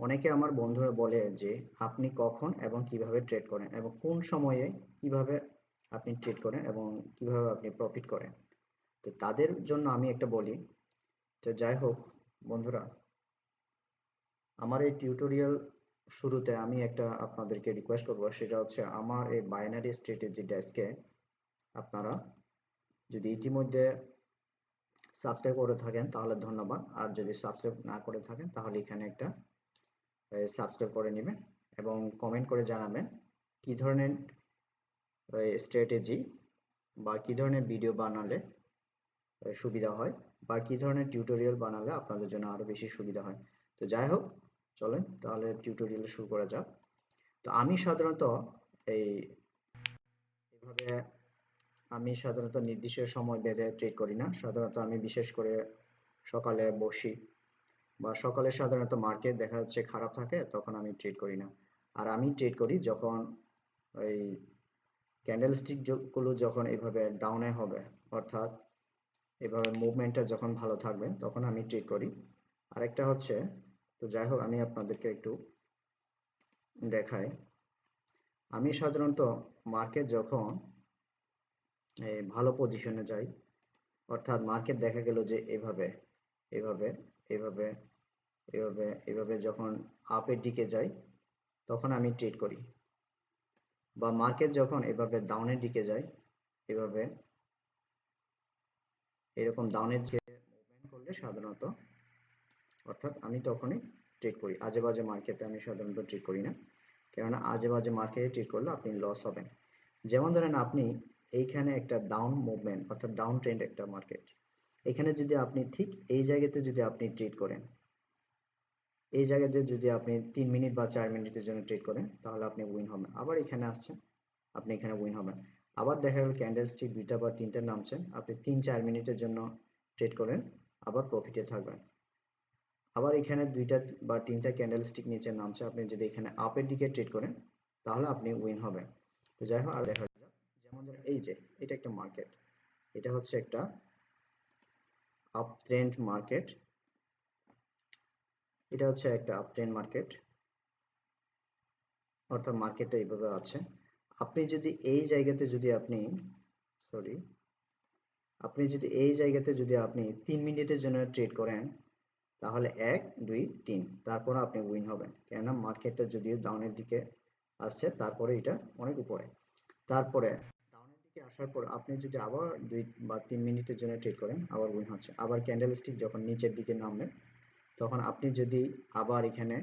অনেকে আমার বন্ধুরা বলে যে আপনি কখন এবং কিভাবে ট্রেড করেন এবং কোন সময়ে কিভাবে আপনি ট্রেড করেন এবং কিভাবে আপনি প্রফিট করেন। তো তাদের জন্য আমি একটা বলি। তো যাই হোক বন্ধুরা, আমার এই টিউটোরিয়াল শুরুতে আমি একটা আপনাদেরকে রিকোয়েস্ট করব, সেটা হচ্ছে আমার এই বাইনারি স্ট্র্যাটেজি ডেস্কে আপনারা যদি ইতিমধ্যে সাবস্ক্রাইব করে থাকেন তাহলে ধন্যবাদ, আর যদি সাবস্ক্রাইব না করে থাকেন তাহলে এখানে একটা সাবস্ক্রাইব করে নেবেন এবং কমেন্ট করে জানাবেন কি ধরনের স্ট্র্যাটেজি বা কি ধরনের ভিডিও বানালে সুবিধা হয় বা কি ধরনের টিউটোরিয়াল বানালে আপনাদের জন্য আরো বেশি সুবিধা হয়। তো যাই হোক, চলেন তাহলে টিউটোরিয়াল শুরু করা যাক। তো আমি সাধারণত এই এভাবে আমি সাধারণত নির্দিষ্ট সময় বেঁধে ট্রেড করি না। সাধারণত আমি বিশেষ করে সকালে বসি বা সকালে সাধারণত মার্কেট দেখা যাচ্ছে খারাপ থাকে, তখন আমি ট্রেড করি না। আর আমি ট্রেড করি যখন ওই ক্যান্ডেলস্টিক গুলো যখন এভাবে ডাউনে হবে, অর্থাৎ এভাবে মুভমেন্টটা যখন ভালো থাকবে তখন আমি ট্রেড করি। আরেকটা হচ্ছে, তো যাই হোক আমি আপনাদেরকে একটু দেখাই। আমি সাধারণত মার্কেট যখন ভালো পজিশনে যাই, অর্থাৎ মার্কেট দেখা গেল যে এভাবে এভাবে এভাবে এভাবে এভাবে যখন আপের দিকে যায় তখন আমি ট্রেড করি। বা মার্কেট যখন এভাবে ডাউনের দিকে যায়, এভাবে এরকম ডাউনের দিকে মুভমেন্ট করলে সাধারণত, অর্থাৎ আমি তখনই ট্রেড করি। আজে বাজে মার্কেটে আমি সাধারণত ট্রেড করি না, কেননা আজে বাজে মার্কেটে ট্রেড করলে আপনি লস হবেন। যেমন ধরেন আপনি এইখানে একটা ডাউন মুভমেন্ট, অর্থাৎ ডাউন ট্রেন্ড একটা মার্কেট, এখানে যদি আপনি ঠিক এই জায়গাতে যদি আপনি ট্রেড করেন, এই জায়গাতে যদি আপনি 3 মিনিট বা 4 মিনিটের জন্য ট্রেড করেন তাহলে আপনি উইন হবেন। আবার এখানে আসছেন, আপনি এখানে উইন হবেন। আবার দেখা গেল ক্যান্ডেলস্টিক 2টা বা 3টা নামছেন, আপনি 3-4 মিনিটের জন্য ট্রেড করেন, আবার প্রফিটে থাকবেন। আবার এখানে 2টা বা 3টা ক্যান্ডেলস্টিক নিচে নামছে, আপনি যদি এখানে আপের দিকে ট্রেড করেন তাহলে আপনি উইন হবেন। তো যাই হোক, আর দেখা যাক। যেমন ধরেন এই যে এটা একটা মার্কেট, এটা হচ্ছে একটা আপ ট্রেন্ড মার্কেট, এটা হচ্ছে একটা আপ ট্রেন্ড মার্কেট, অর্থাৎ মার্কেটটা এইভাবে আছে। আপনি যদি এই জায়গাতে যদি আপনি সরি আপনি যদি এই জায়গাতে যদি আপনি 3 মিনিটের জন্য ট্রেড করেন তাহলে 1 2 3 তারপর আপনি উইন হবেন, কেননা মার্কেটটা যদিও ডাউনের দিকে আসছে তারপরে এটা অনেক উপরে। তারপরে ডাউনের দিকে আসার পর আপনি যদি আবার 2 বা 3 মিনিটের জন্য ট্রেড করেন আবার উইন হচ্ছে। আবার ক্যান্ডেলস্টিক যখন নিচের দিকে নামবে তখন আপনি যদি আবার এখানে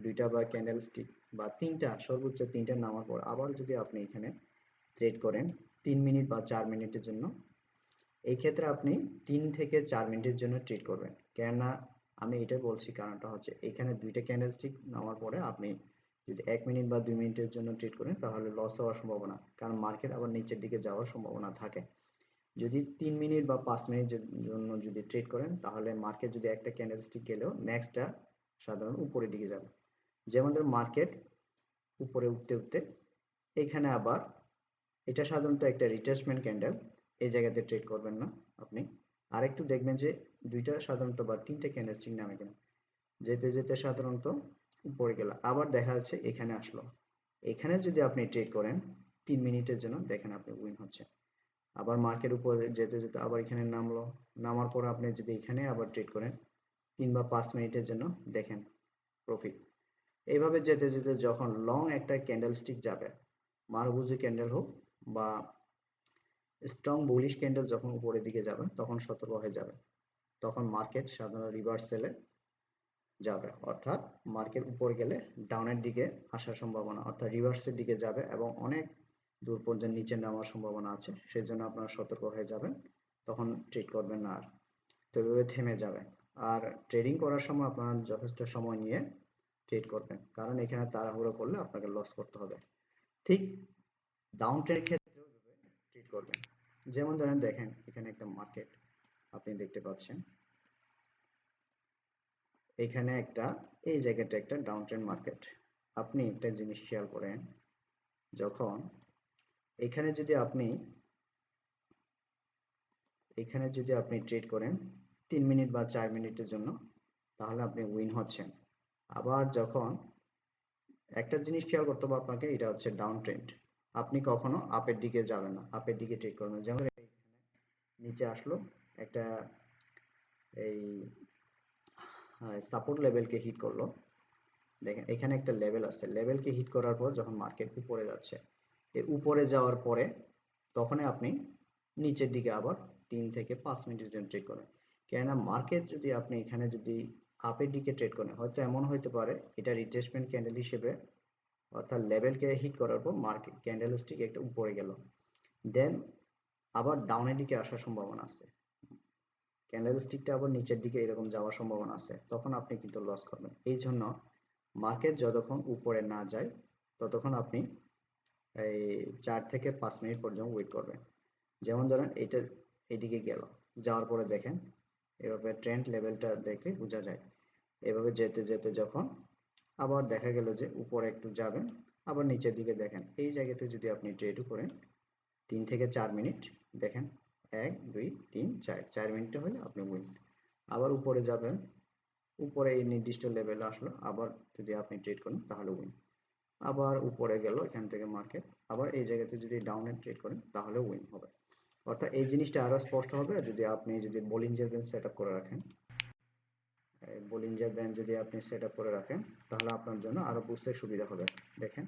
2টা বা ক্যান্ডেলস্টিক বা 3টা, সর্বোচ্চ 3টা নামার পর আবার যদি আপনি এখানে ট্রেড করেন 3 মিনিট বা 4 মিনিটের জন্য, এই ক্ষেত্রে আপনি 3 থেকে 4 মিনিটের জন্য ট্রেড করবেন। কেননা আমি এটা বলছি কারণটা হচ্ছে এখানে 2টা ক্যান্ডেলস্টিক নামার পরে আপনি যদি 1 মিনিট বা 2 মিনিটের জন্য ট্রেড করেন তাহলে লস হওয়ার সম্ভাবনা, কারণ মার্কেট আবার নিচের দিকে যাওয়ার সম্ভাবনা থাকে। যদি 3 মিনিট বা 5 মিনিটের জন্য যদি ট্রেড করেন তাহলে মার্কেট যদি একটা ক্যান্ডেলস্টিক গেলেও নেক্সটটা সাধারণত উপরের দিকে যাবে। যেমন ধরুন মার্কেট উপরে উঠতে উঠতে এখানে আবার, এটা সাধারণত একটা রিট্রেসমেন্ট ক্যান্ডেল, এই জায়গাতে ট্রেড করবেন না আপনি। আরেকটু দেখবেন যে 2টা সাধারণত বা 3টে ক্যান্ডেলস্টিক নামে গেল, যেতে যেতে সাধারণত উপরে গেল, আবার দেখা যাচ্ছে এখানে আসলো। এখানে যদি আপনি ট্রেড করেন 3 মিনিটের জন্য, দেখেন আপনি উইন হচ্ছে। আবার মার্কেট উপরে যেতে যেতে আবার এখানে নামলো, নামার পর আপনি যদি এখানে আবার ট্রেড করেন 3 বা 5 মিনিটের জন্য, দেখেন প্রফিট। এইভাবে যেতে যেতে যখন লং একটা ক্যান্ডেলস্টিক যাবে, মারুবুজি ক্যান্ডেল হোক বা স্ট্রং বুলিশ ক্যান্ডেল যখন উপরের দিকে যাবে তখন সতর্ক হয়ে যাবে। তখন মার্কেট সাধারণত রিভার্সালে যাবে, অর্থাৎ মার্কেট উপরে গেলে ডাউনের দিকে আসার সম্ভাবনা, অর্থাৎ রিভার্সের দিকে যাবে এবং অনেক দূর পর্যন্ত নিচে নামার সম্ভাবনা আছে। সেই জন্য আপনারা সতর্ক হয়ে যাবেন, তখন ট্রেড করবেন না আর। তো এভাবে থেমে যাবে। আর ট্রেডিং করার সময় আপনারা যথেষ্ট সময় নিয়ে ট্রেড করবেন, কারণ এখানে তাড়াহুড়ো করলে আপনাকে লস করতে হবে। ঠিক ডাউন ট্রেডের ক্ষেত্রেও এভাবে ট্রেড করবেন। যেমন ধরেন দেখেন এখানে একটা মার্কেট আপনি দেখতে পাচ্ছেন, এখানে একটা, এই জায়গাটা একটা ডাউন ট্রেন্ড মার্কেট। আপনি একটা জিনিস খেয়াল করেন, যখন এখানে যদি আপনি ট্রেড করেন 3 মিনিট বা 4 মিনিটের জন্য তাহলে আপনি উইন হচ্ছেন। আবার যখন একটা জিনিস খেয়াল করতে হবে আপনাকে, এটা হচ্ছে ডাউন ট্রেন্ড। আপনি কখনো আপের দিকে যাবেন না, আপের দিকে ট্রেড করবেন। যেমন নিচে আসলো একটা এই সাপোর্ট লেভেলকে হিট করলো, দেখেন এখানে একটা লেভেল আছে, লেভেলকে হিট করার পর যখন মার্কেট উপরে যাচ্ছে, এই উপরে যাওয়ার পরে তখনই আপনি নিচের দিকে আবার 3 থেকে 5 মিনিটের জন্য ট্রেড করেন। কেননা মার্কেট যদি আপনি এখানে যদি আপের দিকে ট্রেড করেন, হয়তো এমন হতে পারে এটা রিট্রেসমেন্ট ক্যান্ডেল হিসেবে, অর্থাৎ লেভেলকে হিট করার পর মার্কেট ক্যান্ডেলস্টিক একটা উপরে গেল, দেন আবার ডাউনের দিকে আসার সম্ভাবনা আছে, ক্যান্ডেলস্টিকটা আবার নিচের দিকে এরকম যাওয়ার সম্ভাবনা আছে, তখন আপনি কিন্তু লস করবেন। এই জন্য মার্কেট যতক্ষণ উপরে না যায় ততক্ষণ আপনি এই 4 থেকে 5 মিনিট পর্যন্ত ওয়েট করবেন। যেমন ধরেন এটা এদিকে গেল, যাওয়ার পরে দেখেন এভাবে ট্রেন্ড লেভেলটা দেখলে বোঝা যায়, এভাবে যেতে যেতে যখন আবার দেখা গেল যে উপরে একটু যাবেন, আবার নিচের দিকে দেখেন, এই জায়গাতে যদি আপনি ট্রেডও করেন 3 থেকে 4 মিনিট, দেখেন 1 2 3 4, 4 মিনিটে হলে আপনি উইন। আবার উপরে যাবেন, উপরে এই নির্দিষ্ট লেভেলে আসলো, আবার যদি আপনি ট্রেড করেন তাহলে উইন। আবার উপরে গেল এখান থেকে মার্কেট, আবার এই জায়গাতে যদি ডাউনে ট্রেড করেন তাহলে উইন হবে। অর্থাৎ এই জিনিসটা আরো স্পষ্ট হবে যদি আপনি যদি বলিঞ্জার ব্যান্ড সেট আপ করে রাখেন। বলিঞ্জার ব্যান্ড যদি আপনি সেট আপ করে রাখেন তাহলে আপনার জন্য আরো বুঝতে সুবিধা হবে। দেখেন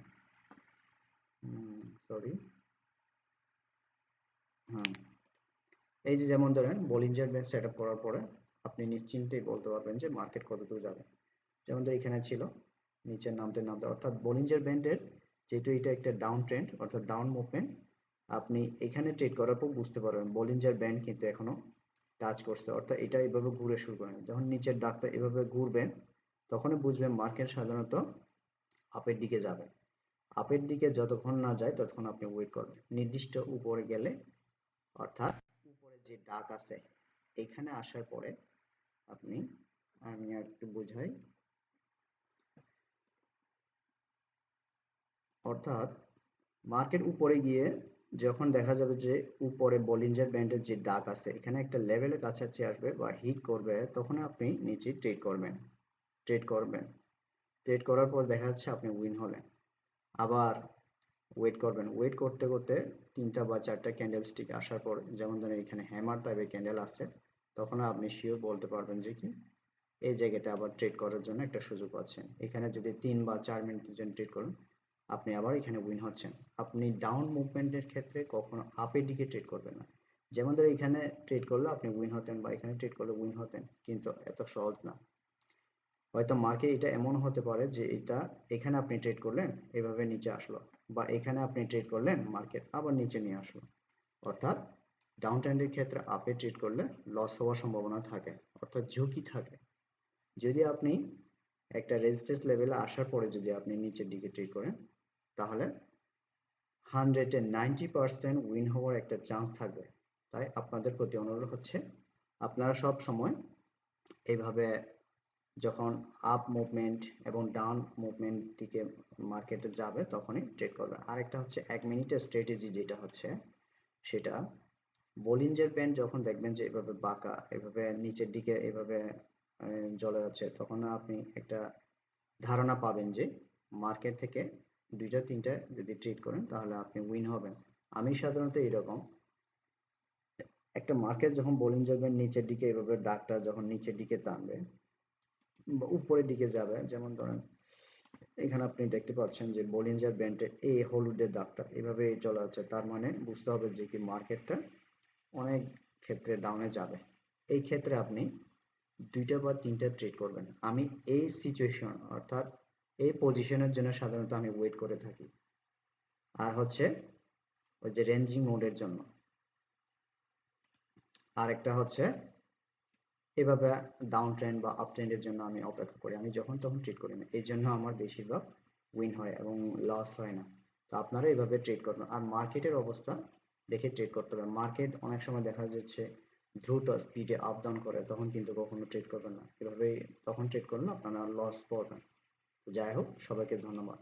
সরি, হ্যাঁ, এই যে যেমন ধরেন বলিঞ্জার ব্যান্ড সেট আপ করার পরে আপনি নিশ্চিন্তেই বলতে পারবেন যে মার্কেট কতদূর যাবে। যেমন ধর এখানে ছিল, নিচে নামতে নামতে, অর্থাৎ বলিঞ্জার ব্যান্ডের যেহেতু এটা একটা ডাউন ট্রেন্ড অর্থাৎ ডাউন মুভমেন্ট, আপনি এখানে ট্রেড করার পর বুঝতে পারবেন বলিঞ্জার ব্যান্ড কিন্তু এখনো টাচ করছে, অর্থাৎ এটা এভাবে ঘুরে শুরু করেন। যখন নিচের ডাকটা এভাবে ঘুরবেন তখনই বুঝবেন মার্কেট সাধারণত আপের দিকে যাবে। আপের দিকে যতক্ষণ না যায় ততক্ষণ আপনি ওয়েট করবেন। নির্দিষ্ট উপরে গেলে, অর্থাৎ উপরে যে ডাক আছে এখানে আসার পরে আপনি, আমি একটু বুঝাই, অর্থাৎ মার্কেট উপরে গিয়ে যখন দেখা যাবে যে উপরে বলিঞ্জার ব্যান্ডের যে ডাক আছে এখানে একটা লেভেলের কাছাকাছি আসবে বা হিট করবে, তখন আপনি নিচে ট্রেড করবেন, ট্রেড করবেন। ট্রেড করার পর দেখা যাচ্ছে আপনি উইন হলেন। আবার ওয়েট করবেন, ওয়েট করতে করতে 3টা বা 4টা ক্যান্ডেল স্টিক আসার পর, যেমন ধরেন এখানে হ্যামার টাইপের ক্যান্ডেল আসছে, তখন আপনি শিওর বলতে পারবেন যে কি এই জায়গাটা আবার ট্রেড করার জন্য একটা সুযোগ পাচ্ছেন। এখানে যদি 3 বা 4 মিনিটের জন্য ট্রেড করুন আপনি আবার এখানে উইন হচ্ছেন। আপনি ডাউন মুভমেন্টের ক্ষেত্রে কখনো আপের দিকে ট্রেড করবেন না। যেমন ধরো এখানে ট্রেড করলে আপনি উইন হতেন বা এখানে ট্রেড করলে উইন হতেন, কিন্তু এত সহজ না। হয়তো মার্কেট এটা এমন হতে পারে যে এটা এখানে আপনি ট্রেড করলেন এভাবে নিচে আসলো, বা এখানে আপনি ট্রেড করলেন মার্কেট আবার নিচে নিয়ে আসলো। অর্থাৎ ডাউন ট্রেন্ডের ক্ষেত্রে আপে ট্রেড করলে লস হওয়ার সম্ভাবনা থাকে, অর্থাৎ ঝুঁকি থাকে। যদি আপনি একটা রেজিস্ট্যান্স লেভেলে আসার পরে যদি আপনি নিচের দিকে ট্রেড করেন তাহলে 190% উইন হওয়ার একটা চান্স থাকবে। তাই আপনাদের প্রতি অনুরোধ হচ্ছে আপনারা সব সময় এইভাবে যখন আপ মুভমেন্ট এবং ডাউন মুভমেন্ট দিকে মার্কেটে যাবে তখনই ট্রেড করবে। আরেকটা হচ্ছে 1 মিনিটের স্ট্র্যাটেজি, যেটা হচ্ছে সেটা বলিঞ্জার ব্যান্ড যখন দেখবেন যে এভাবে বাঁকা এভাবে নিচের দিকে এভাবে চলে যাচ্ছে, তখন আপনি একটা ধারণা পাবেন যে মার্কেট থেকে 2টা 3টা যদি ট্রেড করেন তাহলে আপনি উইন হবেন। আমি সাধারণত এরকম একটা মার্কেট যখন বলিঞ্জার ব্যান্ড নিচের দিকে এভাবে ডাকটা যখন নিচের দিকে টানবে বা উপরের দিকে যাবে, যেমন ধরেন এখানে আপনি দেখতে পাচ্ছেন যে বলিঞ্জার ব্যান্ডের এই হলুদের দাগটা এভাবে চলে যাচ্ছে, তার মানে বুঝতে হবে যে কি মার্কেটটা অনেক ক্ষেত্রে ডাউনে যাবে। এই ক্ষেত্রে আপনি 2টা বা 3টা ট্রেড করবেন। আমি এই সিচুয়েশন অর্থাৎ এই পজিশনের জন্য সাধারণত আমি ওয়েট করে থাকি। আর হচ্ছে ওই যে রেঞ্জিং মোডের জন্য, আর একটা হচ্ছে এভাবে ডাউন ট্রেন্ড বা আপ ট্রেন্ডের জন্য আমি অপেক্ষা করি। আমি যখন তখন ট্রেড করি না, এই জন্য আমার বেশিরভাগ উইন হয় এবং লস হয় না। তো আপনারা এভাবে ট্রেড করবেন। আর মার্কেটের অবস্থা দেখে ট্রেড করতে হবে। মার্কেট অনেক সময় দেখা যাচ্ছে দ্রুত স্পিডে আপ ডাউন করে, তখন কিন্তু কখনো ট্রেড করবেন না। এভাবেই তখন ট্রেড করলে আপনারা লস করবেন। যাই হোক, সবাইকে ধন্যবাদ।